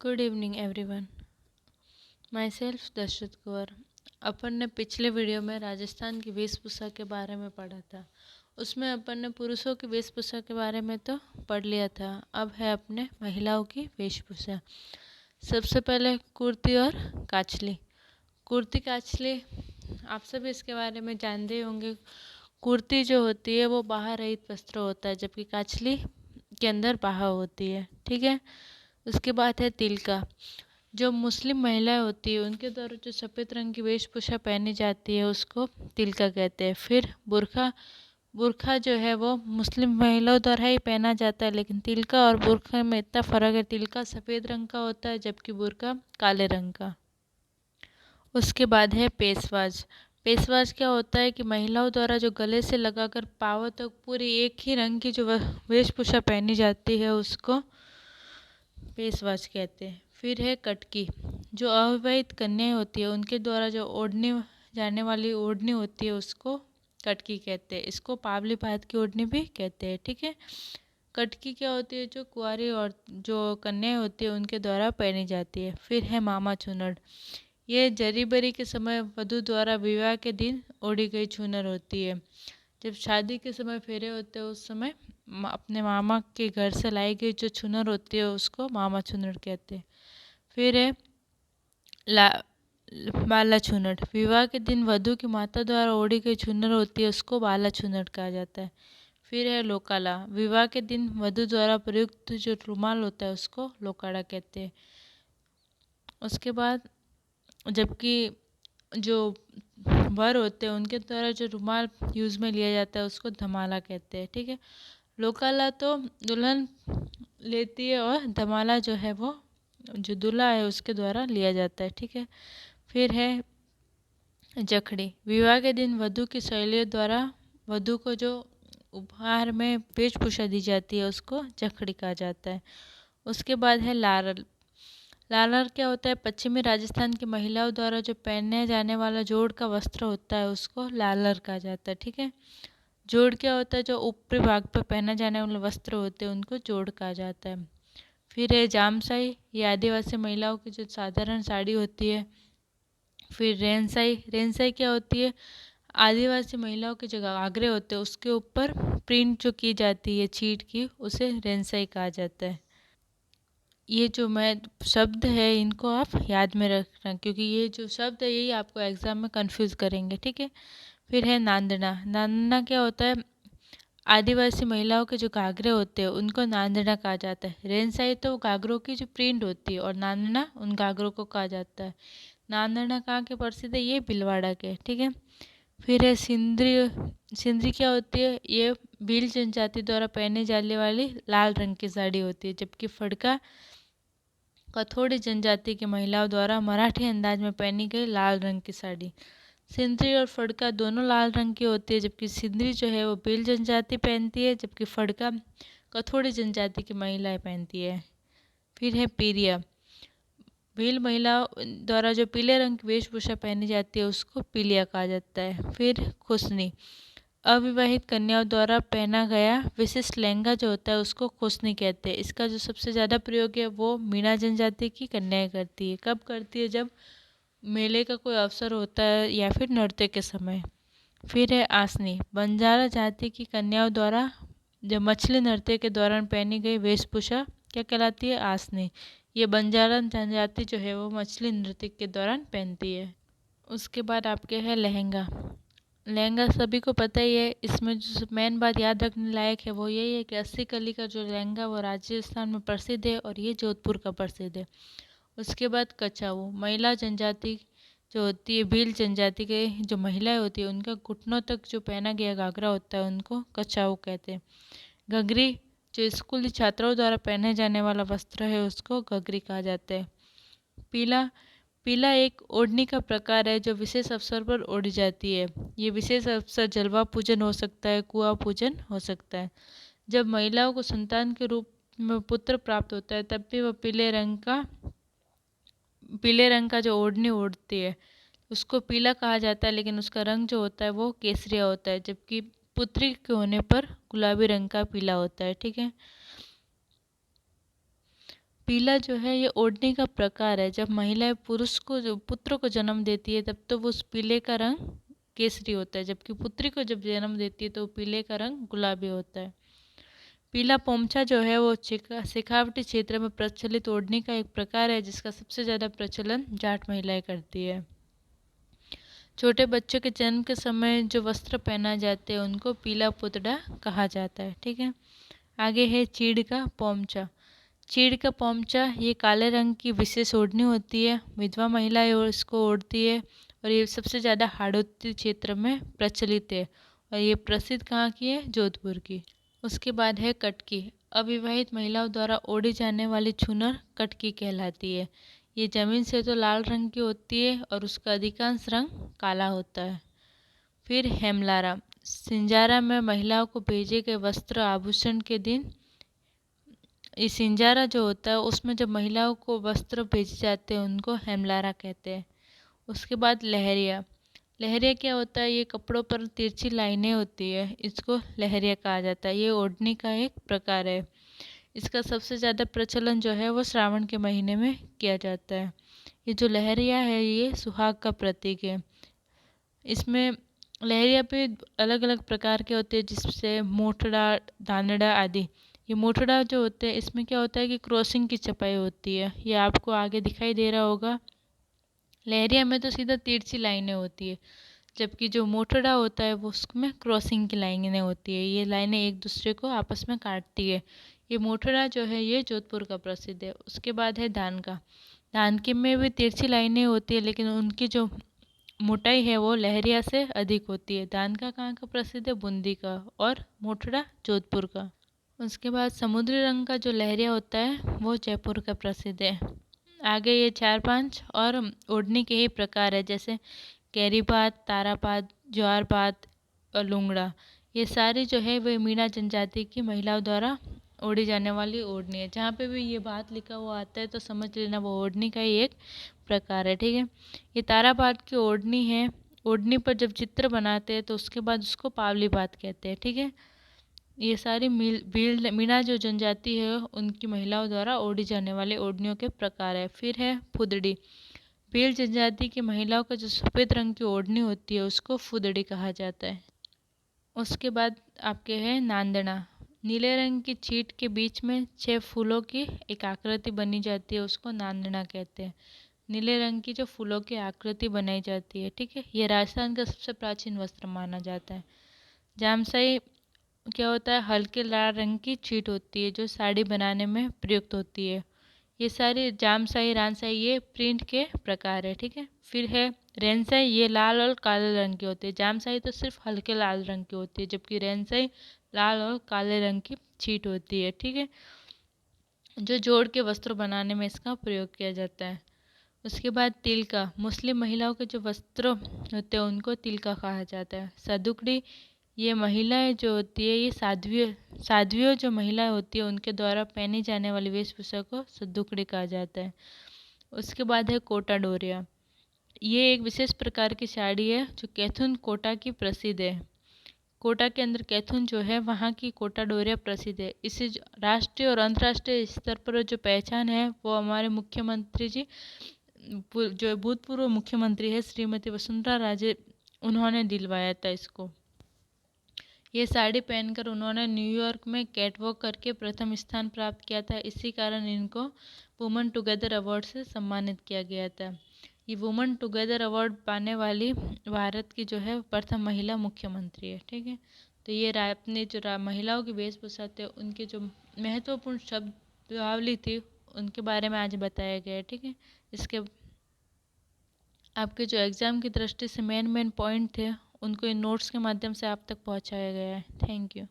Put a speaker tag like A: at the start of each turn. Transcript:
A: Good evening everyone. Myself Dashrath Kunwar. अपन ने पिछले वीडियो में राजस्थान की वेशभूषा के बारे में पढ़ा था। उसमें अपन ने पुरुषों की वेशभूषा के बारे में तो पढ़ लिया था। अब है अपने महिलाओं की वेशभूषा। सबसे पहले कुर्ती और काचली। कुर्ती काचली आप सभी इसके बारे में जानते ही होंगे। कुर्ती जो होती है वो बाहा रहित वस्त्र होता है, जबकि काचली के अंदर बाहा होती है। ठीक है। उसके बाद है तिलका। जो मुस्लिम महिलाएं होती है उनके द्वारा जो सफ़ेद रंग की वेशभूषा पहनी जाती है उसको तिलका कहते हैं। फिर बुर्खा। बुर्खा जो है वो मुस्लिम महिलाओं द्वारा ही पहना जाता है, लेकिन तिलका और बुर्खा में इतना फ़र्क है। तिलका सफ़ेद रंग का होता है जबकि बुर्खा काले रंग का। उसके बाद है पेशवाज। पेशवाज क्या होता है कि महिलाओं द्वारा जो गले से लगाकर पाँव तक पूरी एक ही रंग की जो वेशभूषा पहनी जाती है उसको पेशवाज कहते हैं। फिर है कटकी। जो अविवाहित कन्याएं होती है उनके द्वारा जो ओढ़ने जाने वाली ओढ़नी होती है उसको कटकी कहते हैं। इसको पावली भात की ओढ़नी भी कहते हैं। ठीक है। कटकी क्या होती है? जो कुंवारी और जो कन्याएं होती है उनके द्वारा पहनी जाती है। फिर है मामा चुनर। ये जरी बरी के समय वधू द्वारा विवाह के दिन ओढ़ी गई चुनर होती है। जब शादी के समय फेरे होते हैं उस समय अपने मामा के घर से लाई गई जो चुनर होती है उसको मामा चुनर कहते हैं। फिर है ला बाला चुनर। विवाह के दिन वधू की माता द्वारा ओढ़ी गई चुनर होती है उसको बाला चुनर कहा जाता है। फिर है लोकाला। विवाह के दिन वधू द्वारा प्रयुक्त जो रुमाल होता है उसको लोकाड़ा कहते हैं। उसके बाद जबकि जो वर होते हैं उनके द्वारा जो रुमाल यूज़ में लिया जाता है उसको धमाला कहते हैं। ठीक है। लोकाला तो दुल्हन लेती है और धमाला जो है वो जो दूल्हा है उसके द्वारा लिया जाता है। ठीक है। फिर है जखड़ी। विवाह के दिन वधू की सहेलियों द्वारा वधू को जो उपहार में वेशभूषा दी जाती है उसको जखड़ी कहा जाता है। उसके बाद है लारल। लालर क्या होता है? पश्चिमी राजस्थान की महिलाओं द्वारा जो पहने जाने वाला जोड़ का वस्त्र होता है उसको लालर कहा जाता है। ठीक है। जोड़ क्या होता है? जो ऊपरी भाग पर पहना जाने वाले वस्त्र होते हैं उनको जोड़ कहा जाता है। फिर है जामसाई। ये आदिवासी महिलाओं की जो साधारण साड़ी होती है। फिर रेनसाई। रेनसाई क्या होती है? आदिवासी महिलाओं के जो घाघरे होते हैं उसके ऊपर प्रिंट जो की जाती है छीट की, उसे रेनसाई कहा जाता है। ये जो मैं शब्द है इनको आप याद में रखना, क्योंकि ये जो शब्द है यही आपको एग्जाम में कंफ्यूज करेंगे। ठीक है। फिर है नांदना। नांदना क्या होता है? आदिवासी महिलाओं के जो घाघरे होते हैं उनको नांदना कहा जाता है। रेनसाई तो घाघरों की जो प्रिंट होती है और नांदना उन घाघरों को कहा जाता है। नांदना कहाँ के प्रसिद्ध है? ये भीलवाड़ा के। ठीक है। फिर है सिंदरी। सिंदरी क्या होती है? ये भील जनजाति द्वारा पहने जाने वाली लाल रंग की साड़ी होती है, जबकि फड़का कथोड़ी जनजाति की महिलाओं द्वारा मराठी अंदाज में पहनी गई लाल रंग की साड़ी। सिंदरी और फड़का दोनों लाल रंग की होती है, जबकि सिंदरी जो है वो भील जनजाति पहनती है, जबकि फड़का कथोड़ी जनजाति की महिलाएं पहनती है। फिर है पीरिया। भील महिलाओं द्वारा जो पीले रंग की वेशभूषा पहनी जाती है उसको पीलिया कहा जाता है। फिर खुसनी। अविवाहित कन्याओं द्वारा पहना गया विशिष्ट लहंगा जो होता है उसको खुसनी कहते हैं। इसका जो सबसे ज़्यादा प्रयोग है वो मीणा जनजाति की कन्याएं करती है। कब करती है? जब मेले का कोई अवसर होता है या फिर नृत्य के समय। फिर है आसनी। बंजारा जाति की कन्याओं द्वारा जब मछली नृत्य के दौरान पहनी गई वेशभूषा क्या कहलाती है? आसनी। ये बंजारा जनजाति जो है वो मछली नृत्य के दौरान पहनती है। उसके बाद आपके है लहंगा। लहंगा सभी को पता ही है। इसमें जो मेन बात याद रखने लायक है वो यही है कि 80 कली का जो लहंगा वो राजस्थान में प्रसिद्ध है और ये जोधपुर का प्रसिद्ध है। उसके बाद कछाऊ। महिला जनजाति जो होती है भील जनजाति के जो महिलाएं होती है उनका घुटनों तक जो पहना गया घाघरा होता है उनको कछाऊ कहते हैं। घघरी जो स्कूली छात्राओं द्वारा पहने जाने वाला वस्त्र है उसको घघरी कहा जाता है। पीला। पीला एक ओढ़नी का प्रकार है जो विशेष अवसर पर ओढ़ी जाती है। ये विशेष अवसर जलवा पूजन हो सकता है, कुआं पूजन हो सकता है। जब महिलाओं को संतान के रूप में पुत्र प्राप्त होता है तब भी वह पीले रंग का जो ओढ़नी ओढ़ती है उसको पीला कहा जाता है, लेकिन उसका रंग जो होता है वो केसरिया होता है, जबकि पुत्री के होने पर गुलाबी रंग का पीला होता है। ठीक है। पीला जो है ये ओढ़नी का प्रकार है। जब महिलाएं पुरुष को जो पुत्र को जन्म देती है तब तो वो उस पीले का रंग केसरी होता है, जबकि पुत्री को जब जन्म देती है तो पीले का रंग गुलाबी होता है। पीला पोमचा जो है वो शेखावटी क्षेत्र में प्रचलित ओढ़नी का एक प्रकार है, जिसका सबसे ज़्यादा प्रचलन जाट महिलाएं करती है। छोटे बच्चों के जन्म के समय जो वस्त्र पहना जाते हैं उनको पीला पुतड़ा कहा जाता है। ठीक है, आगे है चीड़ का पोमचा। चीड़ का पोमचा ये काले रंग की विशेष ओढ़नी होती है। विधवा महिलाएं इसको ओढ़ती है और ये सबसे ज़्यादा हाड़ौती क्षेत्र में प्रचलित है और ये प्रसिद्ध कहाँ की है? जोधपुर की। उसके बाद है कटकी। अविवाहित महिलाओं द्वारा ओढ़ी जाने वाली चुनर कटकी कहलाती है। ये जमीन से तो लाल रंग की होती है और उसका अधिकांश रंग काला होता है। फिर हेमलारा। सिंजारा में महिलाओं को भेजे गए वस्त्र आभूषण के दिन ये सिंजारा जो होता है उसमें जब महिलाओं को वस्त्र भेजे जाते हैं उनको हेमलारा कहते हैं। उसके बाद लहरिया। लहरिया क्या होता है? ये कपड़ों पर तिरछी लाइनें होती है, इसको लहरिया कहा जाता है। ये ओढ़नी का एक प्रकार है। इसका सबसे ज़्यादा प्रचलन जो है वो श्रावण के महीने में किया जाता है। ये जो लहरिया है ये सुहाग का प्रतीक है। इसमें लहरिया पे अलग अलग प्रकार के होते हैं, जिससे मोठड़ा, धानड़ा आदि। ये मोठड़ा जो होते हैं इसमें क्या होता है कि क्रॉसिंग की छपाई होती है। ये आपको आगे दिखाई दे रहा होगा। लहरिया में तो सीधा तिरछी लाइनें होती है, जबकि जो मोठड़ा होता है वो उसमें क्रॉसिंग की लाइनें होती है। ये लाइनें एक दूसरे को आपस में काटती है। ये मोठड़ा जो है ये जोधपुर का प्रसिद्ध है। उसके बाद है धान का। धान के में भी तिरछी लाइनें होती है, लेकिन उनकी जो मोटाई है वो लहरिया से अधिक होती है। धान का कहाँ का प्रसिद्ध है? बूंदी का। और मोठड़ा जोधपुर का। उसके बाद समुद्री रंग का जो लहरिया होता है वो जयपुर का प्रसिद्ध है। आगे ये 4-5 और ओढ़नी के ही प्रकार है, जैसे कैरीपात, तारापात, ज्वारपात और लुंगड़ा। ये सारी जो है वे मीणा जनजाति की महिलाओं द्वारा ओढ़ी जाने वाली ओढ़नी है। जहाँ पे भी ये बात लिखा हुआ आता है तो समझ लेना वो ओढ़नी का ही एक प्रकार है। ठीक है, ये तारापात की ओढ़नी है। ओढ़नी पर जब चित्र बनाते हैं तो उसके बाद उसको पावली बात कहते हैं। ठीक है, ये सारी मीणा जो जनजाति है उनकी महिलाओं द्वारा ओढ़ी जाने वाले ओढ़नियों के प्रकार है। फिर है फुदड़ी। भील जनजाति की महिलाओं का जो सफ़ेद रंग की ओढ़नी होती है उसको फुदड़ी कहा जाता है। उसके बाद आपके है नांदना। नीले रंग की छीट के बीच में 6 फूलों की एक आकृति बनी जाती है, उसको नांदना कहते हैं। नीले रंग की जो फूलों की आकृति बनाई जाती है। ठीक है, ये राजस्थान का सबसे प्राचीन वस्त्र माना जाता है। जामसाई क्या होता है? हल्के लाल रंग की छीट होती है जो साड़ी बनाने में प्रयुक्त होती है। ये सारे जामसाई, रानसाई ये प्रिंट के प्रकार है। ठीक है, फिर है रेनसाई। ये लाल और काले रंग की होती है। जामसाई तो सिर्फ हल्के लाल रंग की होती है, जबकि रेनसाई लाल और काले रंग की छीट होती है। ठीक है, जो जोड़ के वस्त्र बनाने में इसका प्रयोग किया जाता है। उसके बाद तिलका। मुस्लिम महिलाओं के जो वस्त्र होते हैं उनको तिलका कहा जाता है। सदुकड़ी। ये महिलाएं जो होती है ये साध्वियों जो महिलाएं होती है उनके द्वारा पहनी जाने वाली वेशभूषा को सदुकड़ी कहा जाता है। उसके बाद है कोटा डोरिया। ये एक विशेष प्रकार की साड़ी है जो कैथुन कोटा की प्रसिद्ध है। कोटा के अंदर कैथुन जो है वहाँ की कोटा डोरिया प्रसिद्ध है। इसे राष्ट्रीय और अंतर्राष्ट्रीय स्तर पर जो पहचान है वो हमारे मुख्यमंत्री जी, जो भूतपूर्व मुख्यमंत्री है श्रीमती वसुंधरा राजे, उन्होंने दिलवाया था इसको। ये साड़ी पहनकर उन्होंने न्यूयॉर्क में कैटवॉक करके प्रथम स्थान प्राप्त किया था। इसी कारण इनको वुमेन टुगेदर अवार्ड से सम्मानित किया गया था। ये वुमेन टुगेदर अवार्ड पाने वाली भारत की जो है प्रथम महिला मुख्यमंत्री है। ठीक है, तो ये अपने जो महिलाओं की वेशभूषा थे उनके जो महत्वपूर्ण शब्दावली थी उनके बारे में आज बताया गया है। ठीक है, इसके आपके जो एग्ज़ाम की दृष्टि से मेन पॉइंट थे उनको इन नोट्स के माध्यम से आप तक पहुंचाया गया है। Thank you.